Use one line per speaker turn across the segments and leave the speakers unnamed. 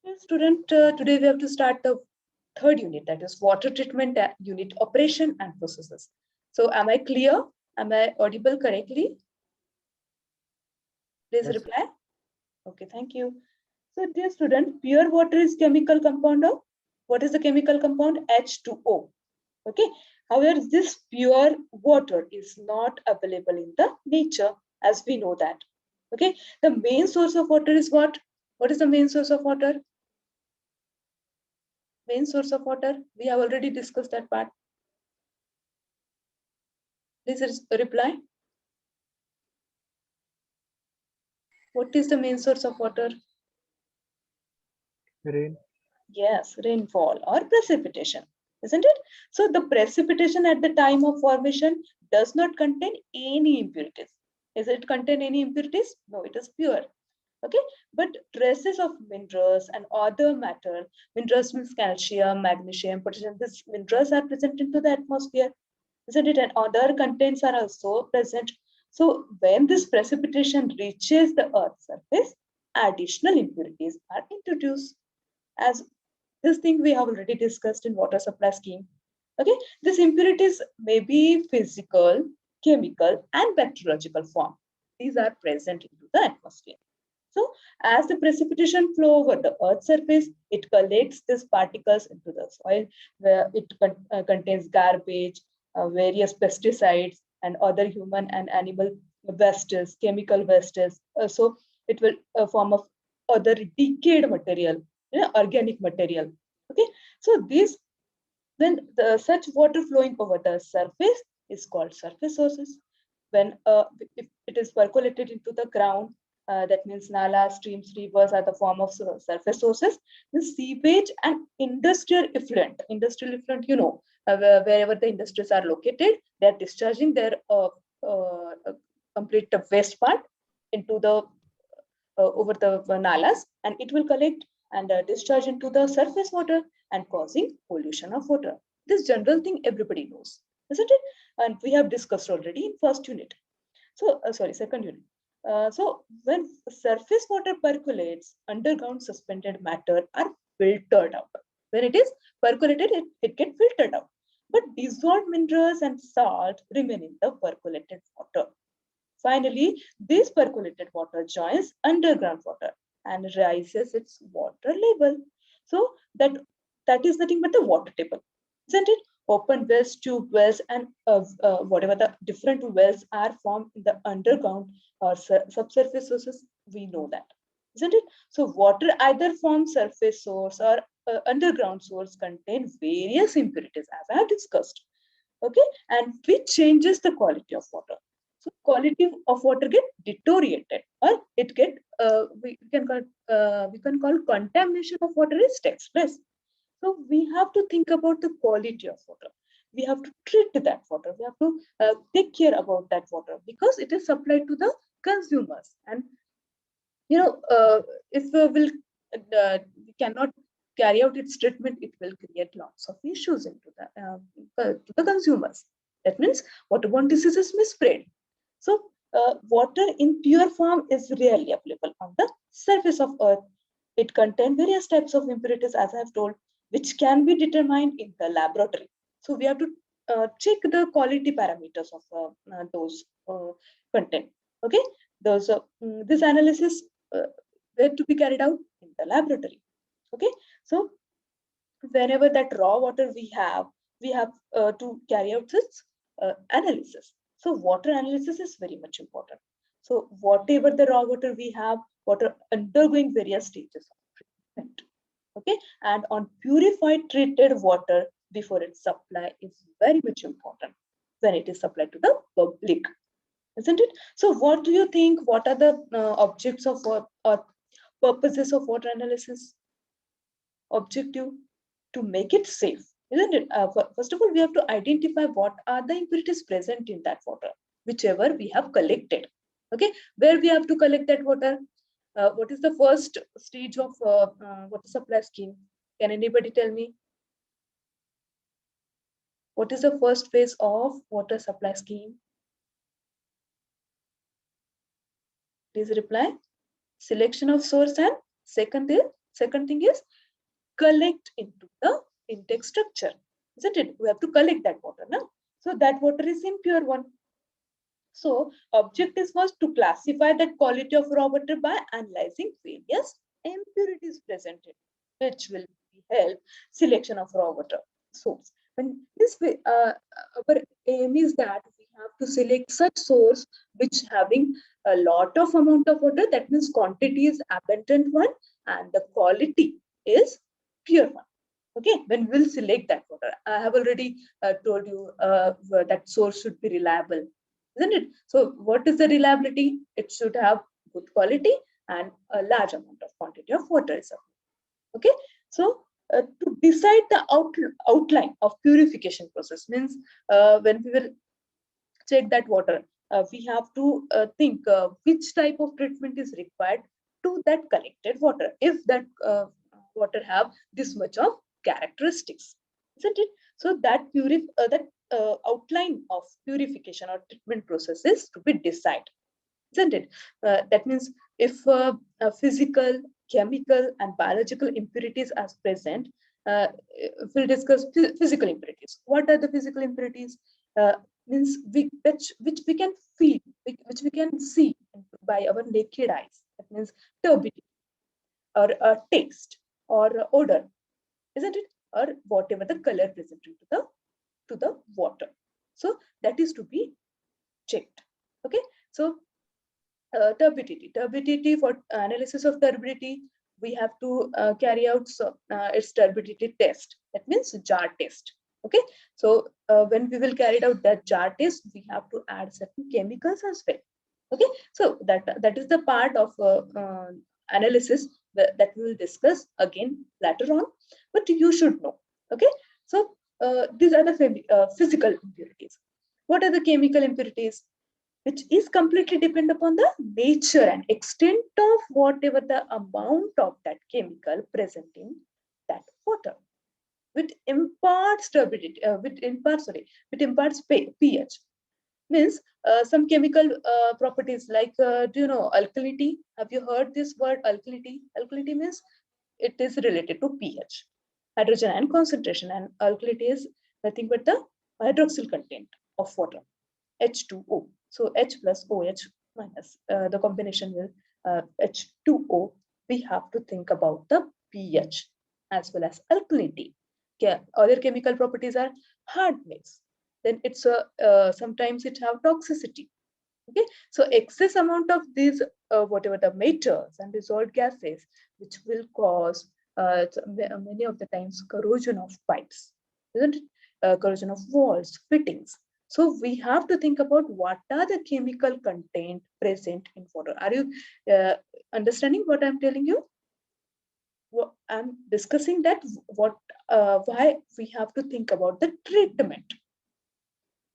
Okay, student, today we have to start the third unit, that is water treatment unit operation and processes. So am I clear? Am I audible correctly? Please
Yes.
reply. Okay, thank you. So dear student, pure water is chemical compound of, what is the chemical compound? H2O. Okay. However, this pure water is not available in the nature, as we know that. Okay. The main source of water is what? What is the main source of water? Main source of water. We have already discussed that part. Please reply. What is the main source of water?
Rain.
Yes, rainfall or precipitation, isn't it? So the precipitation at the time of formation does not contain any impurities. Is it contain any impurities? No, it is pure. Okay, but traces of minerals and other matter, minerals means calcium, magnesium, potassium, these minerals are present into the atmosphere, isn't it? And other contents are also present. So when this precipitation reaches the earth's surface, additional impurities are introduced. As this thing we have already discussed in water supply scheme. Okay, these impurities may be physical, chemical, and bacteriological form. These are present into the atmosphere. So, as the precipitation flow over the Earth's surface, it collects these particles into the soil, where it contains garbage, various pesticides, and other human and animal wastes, chemical wastes. So, it will form of other decayed material, organic material. Okay, so this when such water flowing over the surface is called surface sources. When if it is percolated into the ground, that means nalas, streams, rivers are the form of surface sources. The sewage and industrial effluent, wherever the industries are located, they are discharging their complete waste part into the over the nalas, and it will collect and discharge into the surface water and causing pollution of water. This general thing everybody knows, isn't it? And we have discussed already in first unit. So, sorry, second unit. So, when surface water percolates, underground suspended matter are filtered out. When it is percolated, it gets filtered out. But dissolved minerals and salt remain in the percolated water. Finally, this percolated water joins underground water and rises its water level. So that is nothing but the water table, isn't it? Open wells, tube wells, and whatever the different wells are formed in the underground or subsurface sources. We know that, isn't it? So water either from surface source or underground source contain various impurities, as I have discussed. Okay, and which changes the quality of water. So quality of water get deteriorated, or it get we can call contamination of water is takes place. So we have to think about the quality of water. We have to treat that water. We have to take care about that water because it is supplied to the consumers. And if we cannot carry out its treatment, it will create lots of issues into to the consumers. That means waterborne diseases may spread. So water in pure form is rarely available on the surface of earth. It contains various types of impurities, as I have told, which can be determined in the laboratory. So we have to check the quality parameters of those content. Okay, this analysis where to be carried out in the laboratory. Okay, so whenever that raw water we have to carry out this analysis. So water analysis is very much important. So whatever the raw water we have, water undergoing various stages of treatment. Okay, and on purified treated water before its supply is very much important when it is supplied to the public, isn't it? So what do you think? What are the objects of or purposes of water analysis? Objective to make it safe, isn't it? First of all, we have to identify what are the impurities present in that water, whichever we have collected. Okay, where we have to collect that water? What is the first stage of water supply scheme? Can anybody tell me? What is the first phase of water supply scheme? Please reply. Selection of source and second is Second thing is collect into the intake structure, isn't it? We have to collect that water now. So that water is impure one. So objective was to classify that quality of raw water by analyzing various impurities presented, which will help selection of raw water source. And this way, our aim is that we have to select such source which having a lot of amount of water. That means quantity is abundant one and the quality is pure one. Okay, when we'll select that water, I have already told you that source should be reliable, isn't it? So what is the reliability? It should have good quality and a large amount of quantity of water is available. Okay, so to decide the outline of purification process means when we will check that water, we have to think which type of treatment is required to that collected water. If that water have this much of characteristics, isn't it? So that outline of purification or treatment process is to be decided, isn't it? That means if physical, chemical, and biological impurities are present, we'll discuss physical impurities. What are the physical impurities? Means which we can feel, which we can see by our naked eyes. That means turbidity or taste or odor, isn't it? Or whatever the color presented to the water. So that is to be checked. Okay, so turbidity, for analysis of turbidity, we have to carry out its turbidity test. That means jar test. Okay, so when we will carry out that jar test, we have to add certain chemicals as well. Okay, so that is the part of analysis that we will discuss again later on, but you should know. Okay, so these are the physical impurities. What are the chemical impurities? Which is completely depend upon the nature and extent of whatever the amount of that chemical present in that water. Which imparts turbidity, which imparts pH. Means some chemical properties like, do you know alkalinity? Have you heard this word alkalinity? Alkalinity means it is related to pH, hydrogen ion concentration, and alkalinity is nothing but the hydroxyl content of water, H2O. So H plus OH minus, the combination will H2O. We have to think about the pH as well as alkalinity. Other chemical properties are hardness. Then it's sometimes it have toxicity. Okay, so excess amount of these whatever the metals and dissolved gases, which will cause many of the times corrosion of pipes, isn't it? Corrosion of walls, fittings. So we have to think about what are the chemical content present in water. Are you understanding what I'm telling you? I'm discussing that why we have to think about the treatment.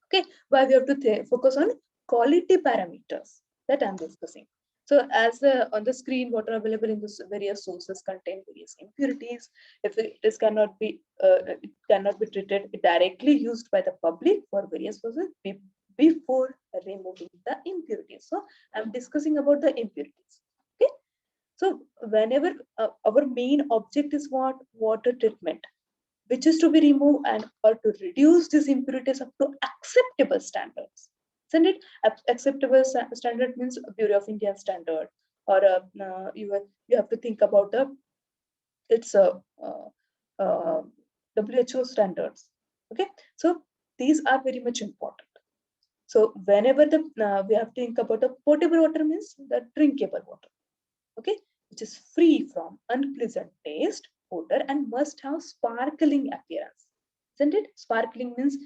Okay, why we have to focus on quality parameters that I'm discussing. So as on the screen, water available in the various sources contain various impurities. If it cannot be treated directly used by the public for various purposes before removing the impurities. So I'm discussing about the impurities. Okay, so whenever our main object is what water treatment, which is to be removed and or to reduce these impurities up to acceptable standards. Isn't it? Acceptable standard means Bureau of Indian standard, or you have to think about the it's a WHO standards. Okay, so these are very much important. So whenever the we have to think about the potable water means the drinkable water. Okay, which is free from unpleasant taste, odor, and must have sparkling appearance. Isn't it? Sparkling means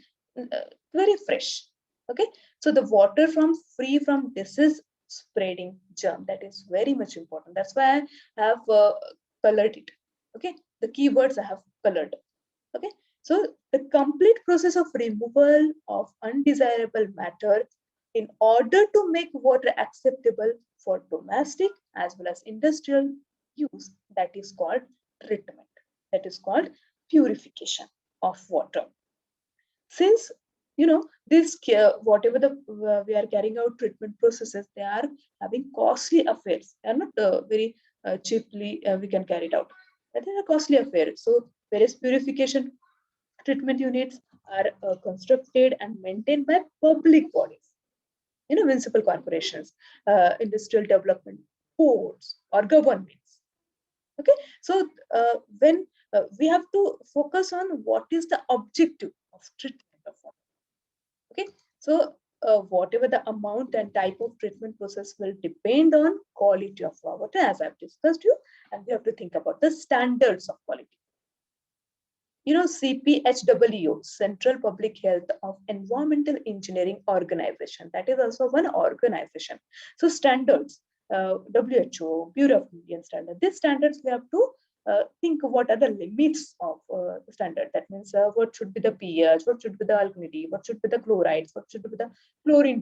very fresh. Okay, so the water from free from disease spreading germ, that is very much important. That's why I have colored it. Okay, the keywords I have colored. Okay, so the complete process of removal of undesirable matter in order to make water acceptable for domestic as well as industrial use, that is called treatment. That is called purification of water. Since this whatever the we are carrying out treatment processes, they are having costly affairs. They are not very cheaply we can carry it out. That is a costly affair. So various purification treatment units are constructed and maintained by public bodies, municipal corporations, industrial development boards, or governments. Okay, so when we have to focus on what is the objective of treatment of water. Okay, so whatever the amount and type of treatment process will depend on quality of raw water, as I've discussed you, and we have to think about the standards of quality. CPHWO, Central Public Health of Environmental Engineering Organization. That is also one organization. So standards, WHO, Bureau of Indian Standards. These standards we have to think what are the limits of the standard. That means what should be the pH, what should be the alkalinity, what should be the chlorides, what should be the chlorine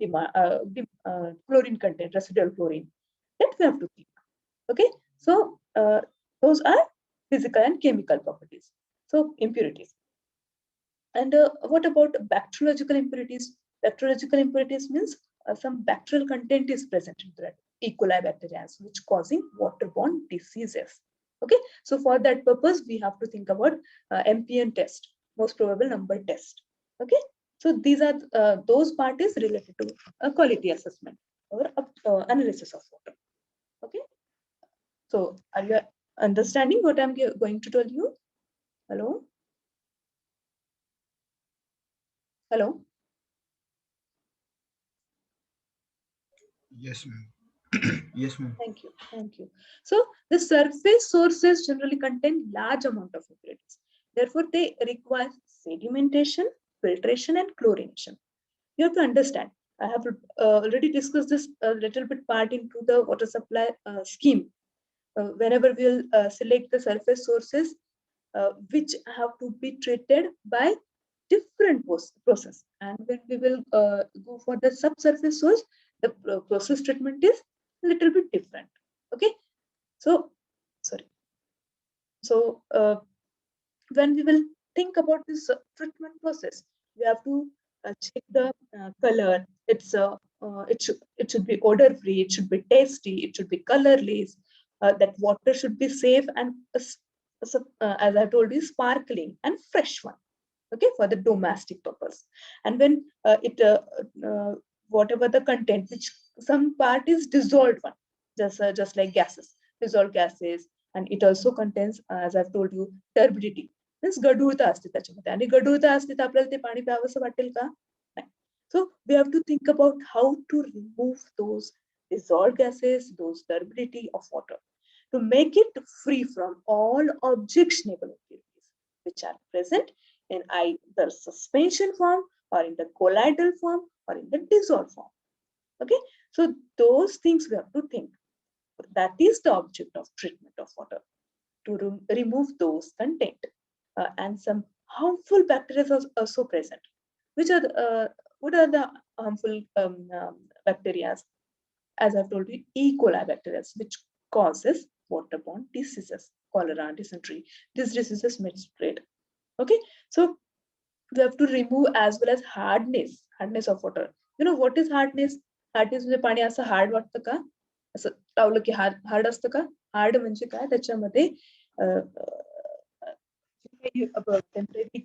chlorine content, residual chlorine. That we have to think. Okay, so those are physical and chemical properties. So impurities. And what about bacteriological impurities? Bacteriological impurities means some bacterial content is present in that E. coli bacteria, which causing waterborne diseases. Okay, so for that purpose, we have to think about MPN test, most probable number test. Okay, so these are those parties related to quality assessment or analysis of water. Okay, so are you understanding what I'm going to tell you? Hello? Hello?
Yes, ma'am. Yes, ma'am.
Thank you. Thank you. So the surface sources generally contain large amount of impurities. Therefore, they require sedimentation, filtration, and chlorination. You have to understand. I have already discussed this a little bit part into the water supply scheme. Whenever we'll select the surface sources, which have to be treated by different process, and when we will go for the subsurface source, the process treatment is a little bit different. Okay, so sorry. So when we will think about this treatment process, we have to check the color. It should be odor free. It should be tasty. It should be colorless. That water should be safe and as I told you, sparkling and fresh one. Okay, for the domestic purpose. And when it whatever the content, which some part is dissolved one, just like gases, dissolved gases, and it also contains, as I've told you, turbidity. Means गढूळता असते त्याच्यामध्ये, आणि गढूळता असते तर आपल्याला ते पाणी प्यावंसं वाटेल का? नाही. So we have to think about how to remove those dissolved gases, those turbidity of water, to make it free from all objectionable impurities which are present in either suspension form or in the colloidal form or in the dissolved form. Okay, so those things we have to think. That is the object of treatment of water, to remove those content. And some harmful bacteria are also present. Which are what are the harmful bacteria? As I've told you, E. coli bacteria, which causes waterborne diseases, cholera, dysentery. These diseases may spread. Okay, so we have to remove as well as hardness of water. What is hardness म्हणजे पाणी असं hard वाटतं का? असं लावलं की hard असतं का? हार्ड म्हणजे काय? त्याच्यामध्ये टेम्परेरी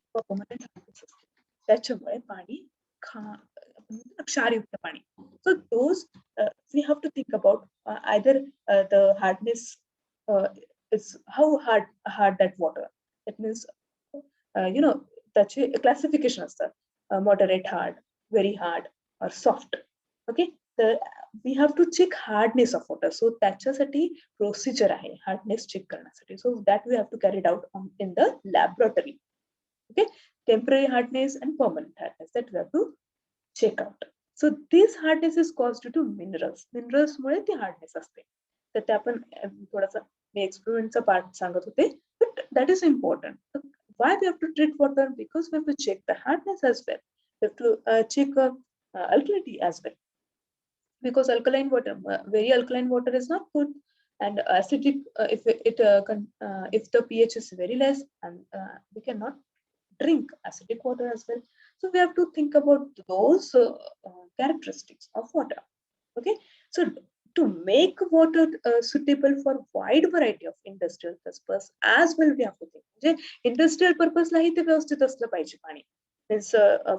त्याच्यामुळे पाणी क्षारयुक्त पाणी. So those we have to think about either the hardness is how hard that water. That means त्याचे क्लासिफिकेशन असतात, मॉडरेट हार्ड, व्हेरी हार्ड और सॉफ्ट. ओके, तर we have to check hardness of water. So त्याच्यासाठी procedure आहे hardness check करण्यासाठी. So that we have to carry out in the laboratory. Okay, temporary hardness and permanent hardness that we have to check out. So this hardness is cause due to मिनरल्समुळे ती hardness असते. तर ते आपण थोडासा मी एक्सपेरिमेंटचा part सांगत होते, but that is important. Why we have to treat water? Because we have to check the hardness as well. We have to check alkalinity as well. Because alkaline water, very alkaline water is not good, and acidic if the pH is very less, and we cannot drink acidic water as well. So we have to think about those characteristics of water. Okay, so to make water suitable for wide variety of industrial purpose as well, we have to think. म्हणजे industrial purpose लाही ते व्यवस्थित असलं पाहिजे पाणी. Means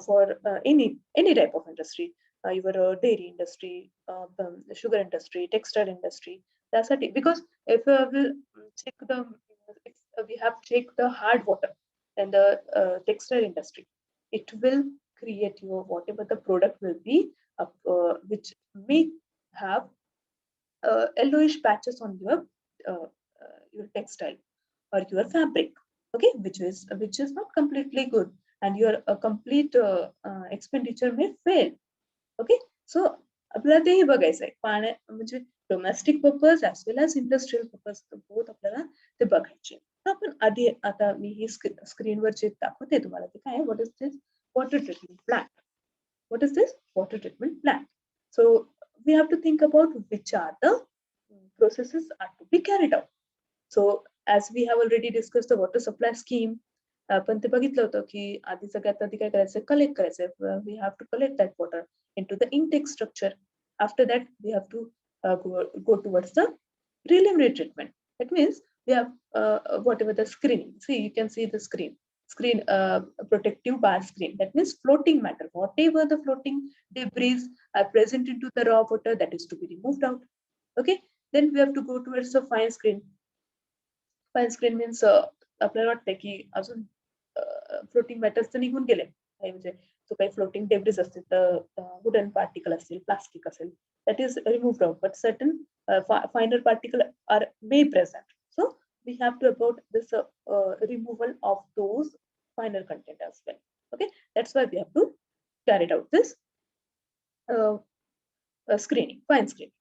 for any type of industry, your dairy industry, sugar industry, textile industry. त्यासाठी because if we check the if we have checked the hard water and the textile industry, it will create your whatever the product will be which may have yellowish patches on your textile or your fabric, okay, which is not completely good, and your complete expenditure may fail. Okay, so आपल्याला तेही बघायचं आहे पाण्या म्हणजे domestic purpose as well as industrial purpose both आपल्याला ते बघायचे. तर आपण आधी आता मी ही स्क्रीनवर जे दाखवते तुम्हाला ते काय what is this water treatment plant. What is this water treatment plant? So we have to think about which are the processes are to be carried out. So as we have already discussed the water supply scheme, आपण ते बघितलं होतं की आधी सगळ्यात आधी काय करायचं कलेक्ट करायचं. We have to collect that water into the intake structure. After that we have to go towards the preliminary treatment. That means we have whatever the screening. See, you can see the screen protective bar screen. That means floating matter. Whatever the floating debris are present into the raw water, that is to be removed out. Okay. Then we have to go towards the fine screen. Fine screen means आपल्याला वाटतं की अजून floating matters तर निघून गेले काही म्हणजे जो काही फ्लोटिंग डेब्रिज असतील तर वुडन पार्टिकल असतील प्लास्टिक असेल that is removed out, but certain finer particle are may present. So we have to about this removal of those finer content as well. Okay, that's why we have to carry out this screening, fine screening.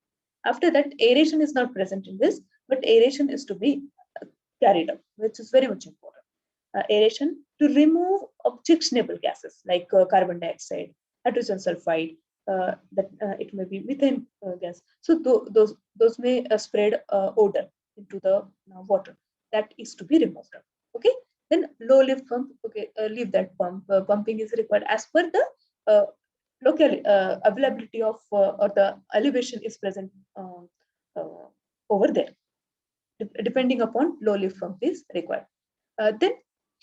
After that, aeration is not present in this, but aeration is to be carried out, which is very much important. Aeration to remove objectionable gases like carbon dioxide, hydrogen sulfide, that it may be methane gas. So those may spread odor into the water. That is to be removed. Okay. Then low lift pump. Okay, leave that pump. Pumping is required as per the local availability of or the elevation is present over there. Depending upon low lift pump is required. Then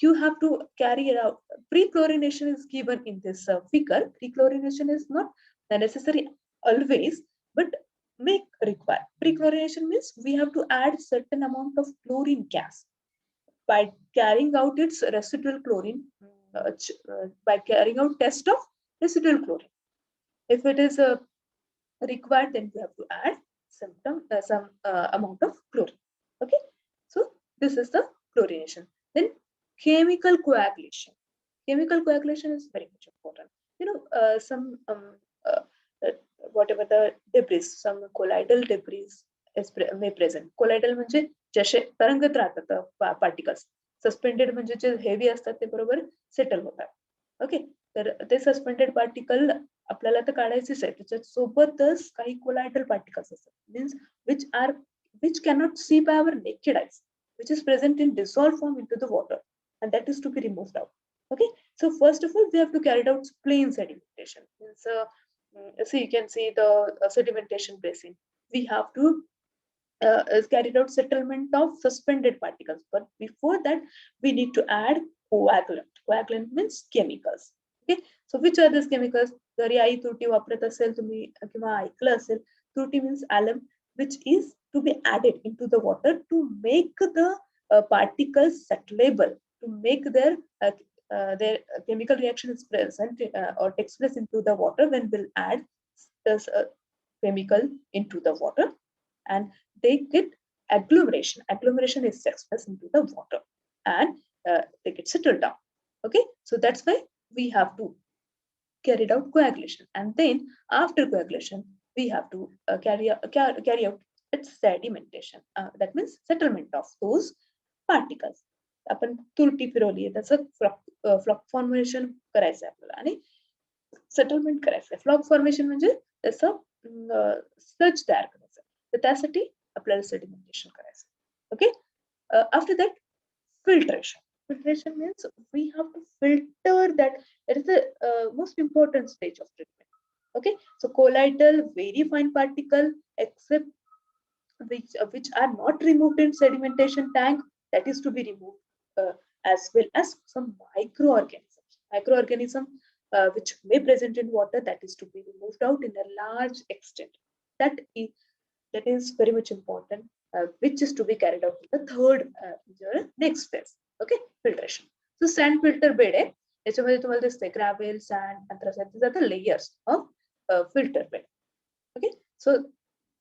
you have to carry it out. Pre-chlorination is given in this figure. Pre-chlorination is not necessary always, but may require. Pre-chlorination means we have to add certain amount of chlorine gas by carrying out its residual chlorine, by carrying out test of residual chlorine. If it is required, then we have to add some amount of chlorine. Okay, so this is the chlorination. Then chemical coagulation. Chemical coagulation is very much important. You know, some whatever the debris, some colloidal debris is may present. Colloidal म्हणजे जसे तरंगत राहतात particles. Suspended म्हणजे जे heavy असतात ते बरोबर settle होतात. Okay, तर ते सस्पेंडेड पार्टिकल आपल्याला तर काढायचेच आहे. त्याच्यात सोबतच काही कोलायडल पार्टिकल्स असतात. Means which cannot see by our naked eyes, which is present in dissolved form into the water, and that is to be removed out. Okay, so first of all, we have to carry out plain sedimentation. Means, so you can see the sedimentation basin. We have to carry out settlement of suspended particles, but before that, we need to add coagulant. Coagulant means chemicals. Okay, so which are these chemicals? जरी आई तुरटी वापरत असेल तुम्ही किंवा ऐकलं असेल, तुरटी means alum, which is to be added into the water to make the particles settleable, to make their chemical reaction is present or takes place into the water when we'll add this chemical into the water, and they get agglomeration. Agglomeration is expressed into the water, and they get settled down. Okay, so that's why we have to carry out coagulation, and then after coagulation we have to carry out its sedimentation. That means settlement of those particles. आपण तुरटी फिरवली आहे त्याचं flock formation करायचं आहे आपल्याला आणि settlement करायचं आहे. फ्लॉक फॉर्मेशन म्हणजे त्याचं स्लज तयार करायचं, तर त्यासाठी आपल्याला सेडिमेंटेशन करायचं. Okay, after that filtration. Filtration means we have to filter that. It is the most important stage of treatment. Okay, so colloidal, very fine particle, except which are not removed in sedimentation tank, that is to be removed, as well as some microorganism which may present in water, that is to be removed out in a large extent. That is that is very much important, which is to be carried out in the third next phase. Okay, filtration. So sand filter bed आहे, याच्यामध्ये तुम्हाला दिसते gravel, sand, anthracite. These are the layers of filter bed. Okay, so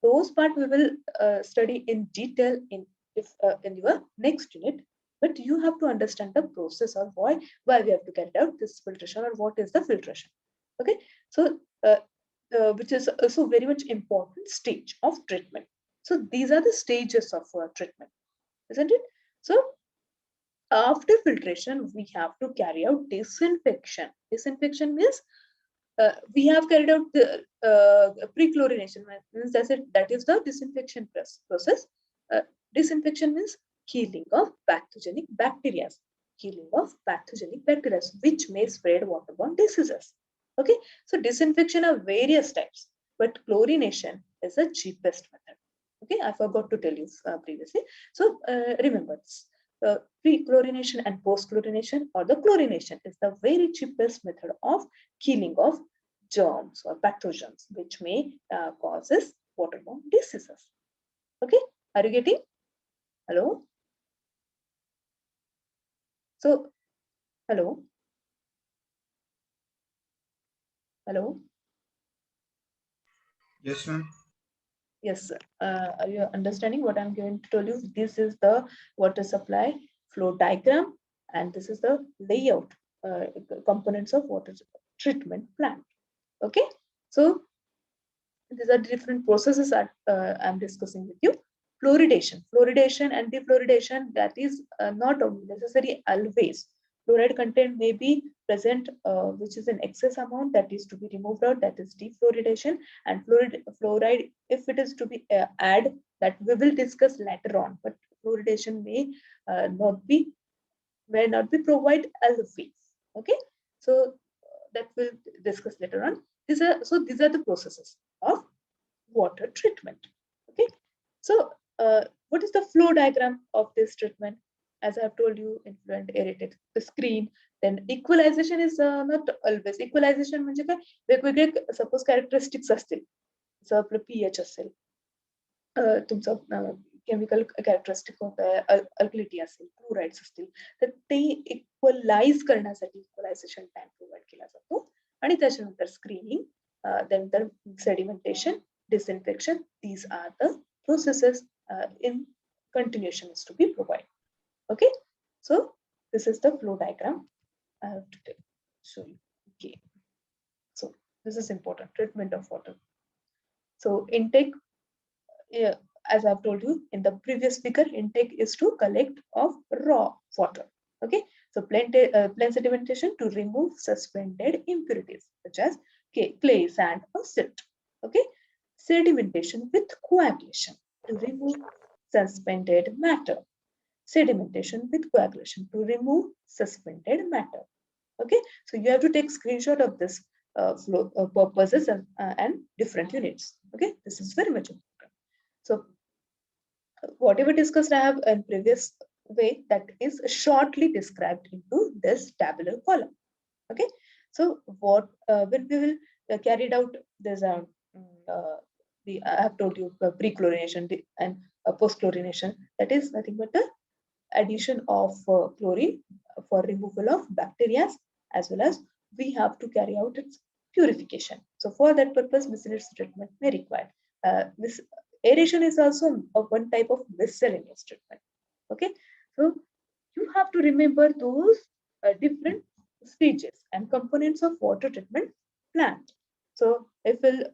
those part we will study in detail in your next unit. But you have to understand the process of why we have to carry out this filtration, or what is the filtration. Okay, so which is also very much important stage of treatment. So these are the stages of treatment, isn't it? So after filtration, we have to carry out disinfection. Disinfection means we have carried out the pre-chlorination. Means that is the disinfection process. Disinfection means killing of pathogenic bacteria, which may spread waterborne diseases. Okay, so disinfection are various types, but chlorination is the cheapest method. Okay, I forgot to tell you previously. So remember this. Pre-chlorination and post-chlorination, or the chlorination, is the very cheapest method of killing of germs or pathogens which may causes waterborne diseases. Okay, are you getting? Hello? So, hello? Hello?
Yes, ma'am.
Yes, sir. Are you understanding what I'm going to tell you? This is the water supply flow diagram, and this is the layout components of water treatment plant. Okay, so these are different processes that I'm discussing with you. Fluoridation and defluoridation, that is not necessary always. Fluoride content may be present, which is in excess amount, that is to be removed out, that is defluoridation. And fluoride, if it is to be add, that we will discuss later on. But fluoridation may not be provided always. Okay, so that we'll discuss later on. These are the processes of water treatment. Okay, so what is the flow diagram of this treatment? As I have told you, influent, aerated, the screen. Then equalization is not always. Equalization म्हणजे काय, वेगवेगळे suppose characteristics असतील, जसं आपलं pH असेल, तुमचं chemical characteristic होत आहे, अल्कलिटी असेल, क्लोराइड्स असतील, तर ते इक्वलाइज करण्यासाठी इक्वलायझेशन टँक प्रोव्हाइड केला जातो. आणि त्याच्यानंतर स्क्रीनिंग, त्यानंतर sedimentation, disinfection. These are the processes in continuation is to be provided. Okay, so this is the flow diagram I have to show you. Okay, so this is important, treatment of water. So intake, as I've told you in the previous speaker, intake is to collect of raw water. Okay, so plain sedimentation to remove suspended impurities such as clay, sand, or silt. Okay, sedimentation with coagulation to remove suspended matter. Sedimentation with coagulation to remove suspended matter. Okay, so you have to take screenshot of this flow purposes and different units. Okay, this is very much important. So whatever discussed I have in previous way, that is shortly described into this tabular column. Okay, so what when we will carried out this I have told you pre-chlorination and post-chlorination, that is nothing but the addition of chlorine for removal of bacteria, as well as we have to carry out its purification. So for that purpose, miscellaneous treatment may require. This aeration is also one type of miscellaneous treatment. Okay, so you have to remember those different stages and components of water treatment plant. So if we'll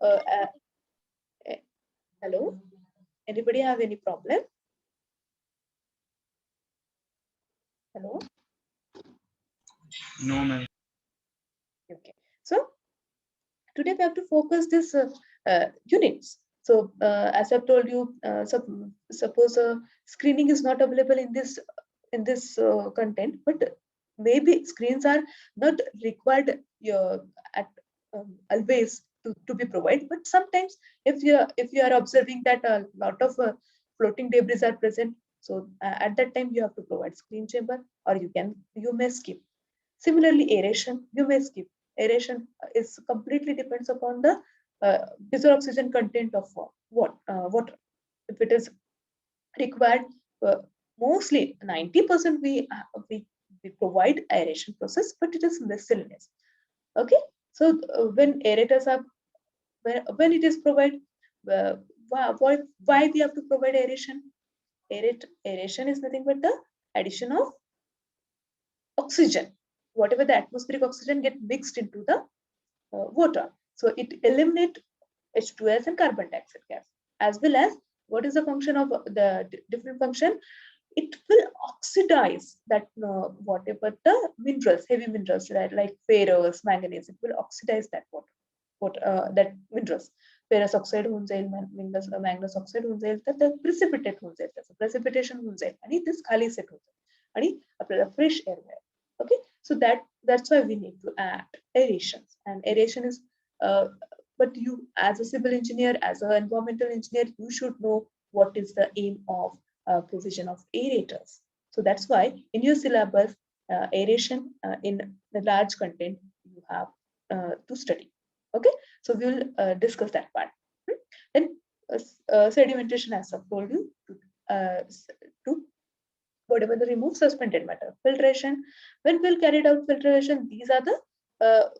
hello, anybody have any problem? Hello.
No, ma'am.
Okay, so today we have to focus this units. So as I've told you, suppose screening is not available in this content, but maybe screens are not required at always to be provided. But sometimes if you are observing that a lot of floating debris are present, so at that time you have to provide screen chamber, or you may skip. Similarly, aeration, you may skip. Aeration is completely depends upon the diesel oxygen content of water. If it is required, uh, mostly 90% we provide aeration process, but it is miscellaneous. Okay, so when aerators are when it is provided, uh, why we have to provide aeration? Aeration is nothing but the addition of oxygen. Whatever the atmospheric oxygen get mixed into the water. So it eliminates H2S and carbon dioxide gas, as well as what is the function of the different function? It will oxidize that whatever the minerals, heavy minerals, right, like ferrous, manganese, it will oxidize that water that minerals. Ferrous oxide होऊन जाईल, manganese oxide होऊन जाईल, तर ते precipitate होऊन जाईल, त्याचं precipitation होऊन जाईल आणि तेच खाली set होतं आणि आपल्याला fresh air मिळेल. Okay, so that's why we need to add aeration, and aeration is but you as a civil engineer, as an environmental engineer, you should know what is the aim of provision of aerators. So that's why in your syllabus, aeration in the large content you have to study. Okay, so we will discuss that part. Then sedimentation, as I've told you, to whatever the remove suspended matter. Filtration, when we'll carried out filtration, these are the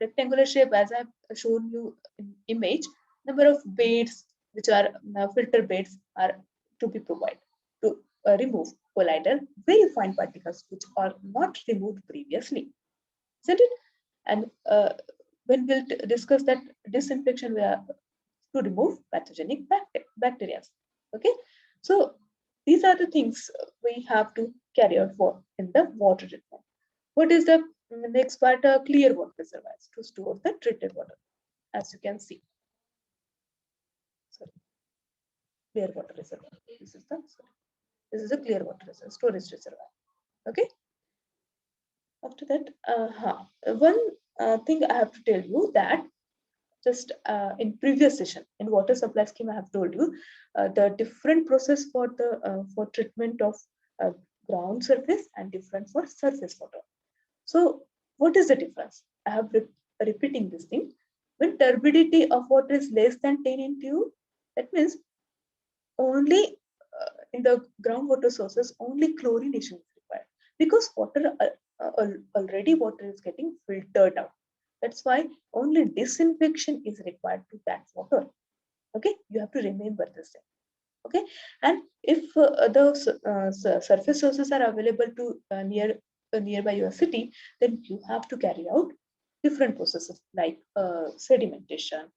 rectangular shape as I've shown you in image. Number of beds which are filter beds are to be provided to remove colloidal very fine particles which are not removed previously, isn't it? And when we'll discuss that disinfection, we are to remove pathogenic bacteria. Okay, so these are the things we have to carry out for in the water treatment. What is the next part? Clear water reservoirs to store the treated water, as you can see. Sorry, clear water reservoir. This is a clear water reservoir, storage reservoir. Okay. After that, one thing I have to tell you that just in previous session in water supply scheme, I have told you the different process for the for treatment of ground surface and different for surface water. So what is the difference? I have repeating this thing. When turbidity of water is less than 10 NTU, that means only in the groundwater sources, only chlorination is required, because water already water is getting filtered out. That's why only disinfection is required to that water. Okay, you have to remember this thing. Okay, and if the surface sources are available to nearby your city, then you have to carry out different processes like sedimentation.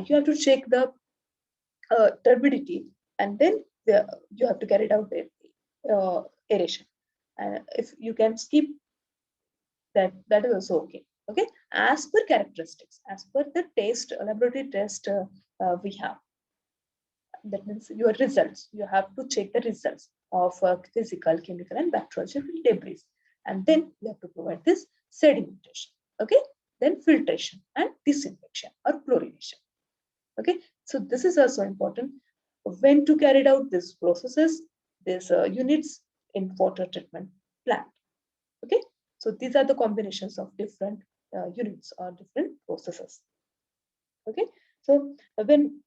You have to check the turbidity, and then you have to carry out aeration. And if you can skip that, that is also okay. Okay, as per characteristics, as per the test, laboratory test we have. That means your results. You have to check the results of physical, chemical, and bacteriological debris, and then you have to provide this sedimentation. Okay, then filtration and disinfection or chlorination. Okay, so this is also important. When to carry out these processes, these units in water treatment plant. Okay, so these are the combinations of different units or different processes. Okay, so when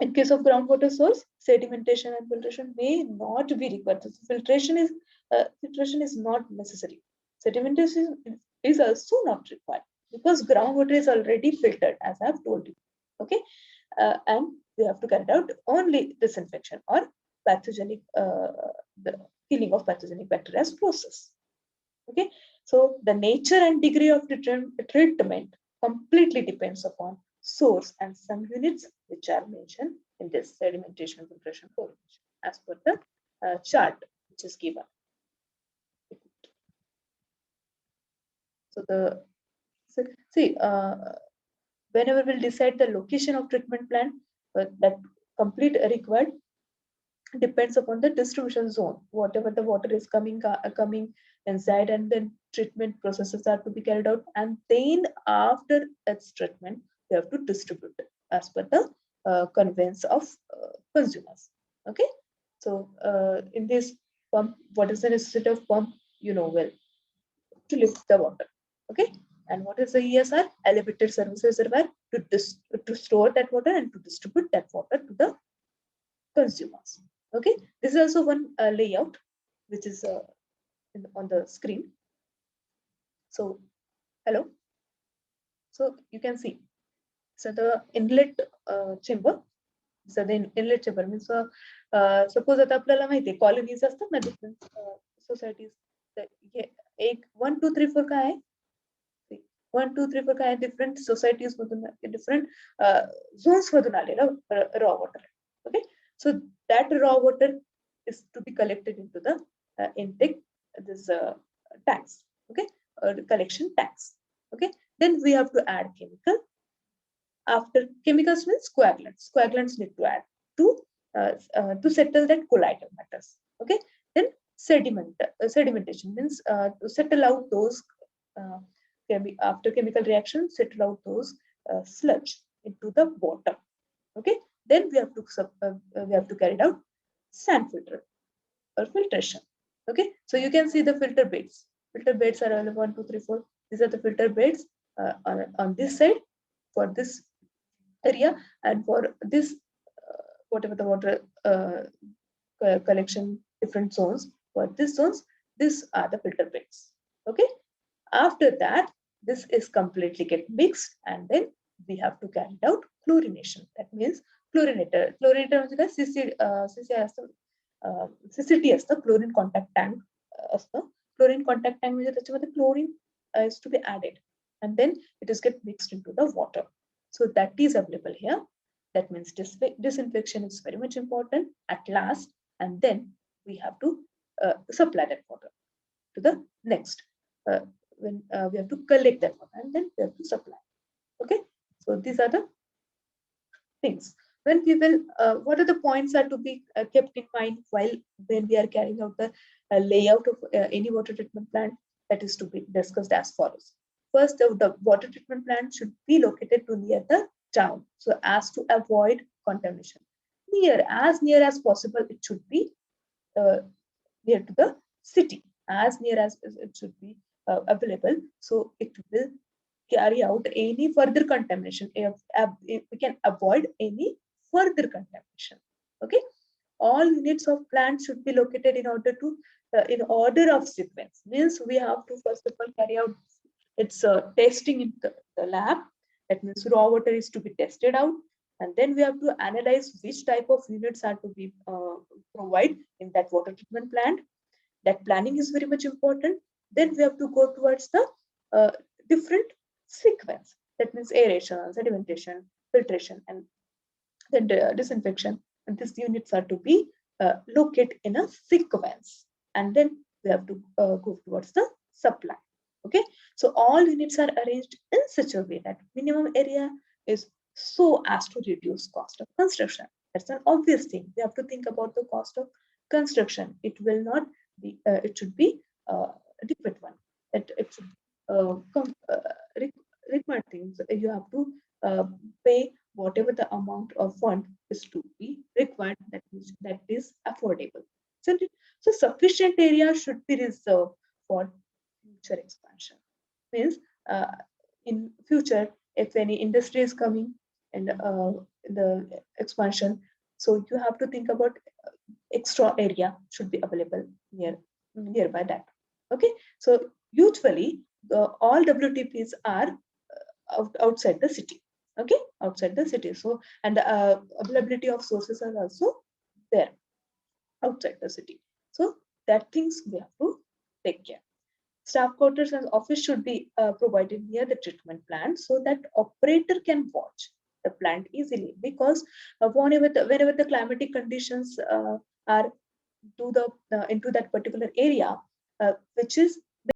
in case of groundwater source, sedimentation and filtration may not be required. So filtration is not necessary. Sedimentation is also not required because groundwater is already filtered, as I have told you. Okay, and we have to carry out only disinfection or pathogenic the killing of pathogenic bacteria process. Okay, so the nature and degree of treatment completely depends upon source and some units which are mentioned in this sedimentation, filtration, chlorination as per the chart which is given. So whenever we'll decide the location of treatment plant, that complete required depends upon the distribution zone. Whatever the water is coming inside, and then treatment processes are to be carried out, and then after its treatment, we have to distribute as per the conveyance of consumers. Okay, so in this pump, what is the necessity of pump? You know well, to lift the water. Okay, and what is the ESR? Elevated service reservoir to store that water and to distribute that water to the consumers. Okay, this is also one layout which is on the screen. So, hello. So you can see. So the inlet chamber. So the inlet chamber means suppose आता आपल्याला माहिती आहे colonies असतात ना different societies. एक 1 2 3 4 काय आहे? 1 2 3 4 काय आहे? Different societies मधून different zones मधून आलेलं raw water. Okay, so that raw water is to be collected into the intake this tanks. Okay, collection tanks. Okay, then we have to add chemical. After chemicals means coagulants. Coagulants need to add to settle that colloidal matters. Okay, then sedimentation means to settle out those after chemical reaction, settle out those sludge into the water. Okay, then we have to carry out sand filter or filtration. Okay, so you can see the filter beds. Filter beds are available 1 2 3 4. These are the filter beds on this side for this area, and for this whatever the water collection different zones, for this zones, these are the filter beds. Okay, after that this is completely get mixed, and then we have to carry out chlorination. That means chlorinator म्हणजे काय CCI असतं, CCT असतं, chlorine contact tank असतं. Chlorine contact tank म्हणजे त्याच्यामध्ये chlorine is to be added, and then it is get mixed into the water. So that is available here. That means disinfection is very much important at last, and then we have to supply that water to the next. When we have to collect that water, and then we have to supply. Okay, so these are the things. When we will, what are the points are to be kept in mind while when we are carrying out the layout of any water treatment plant? That is to be discussed as follows. First, the water treatment plant should be located near the town, so as to avoid contamination. As near as possible, it should be near to the city, as near as it should be available, so it will carry out any further contamination. If we can avoid any further contamination. Okay, all units of plants should be located in order of sequence. Means we have to first of all carry out its testing in the lab. That means raw water is to be tested out, and then we have to analyze which type of units are to be provided in that water treatment plant. That planning is very much important. Then we have to go towards the different sequence. That means aeration, sedimentation, filtration, and then disinfection. And these units are to be located in a sequence. And then we have to go towards the supply. Okay, so all units are arranged in such a way that minimum area is so as to reduce cost of construction. That's an obvious thing. We have to think about the cost of construction. It will not be. It should be a different one. That it should require things. You have to pay whatever the amount of fund is to be required. That is affordable. So sufficient area should be reserved for future expansion. Means in future, if any industry is coming and the expansion, so you have to think about extra area should be available nearby that. Okay, so usually all WTPs are outside the city. Okay, outside the city. So, and the availability of sources are also there outside the city. So that things we have to take care. Staff quarters and office should be provided near the treatment plant so that operator can watch the plant easily, because whenever the climatic conditions are into that particular area, which is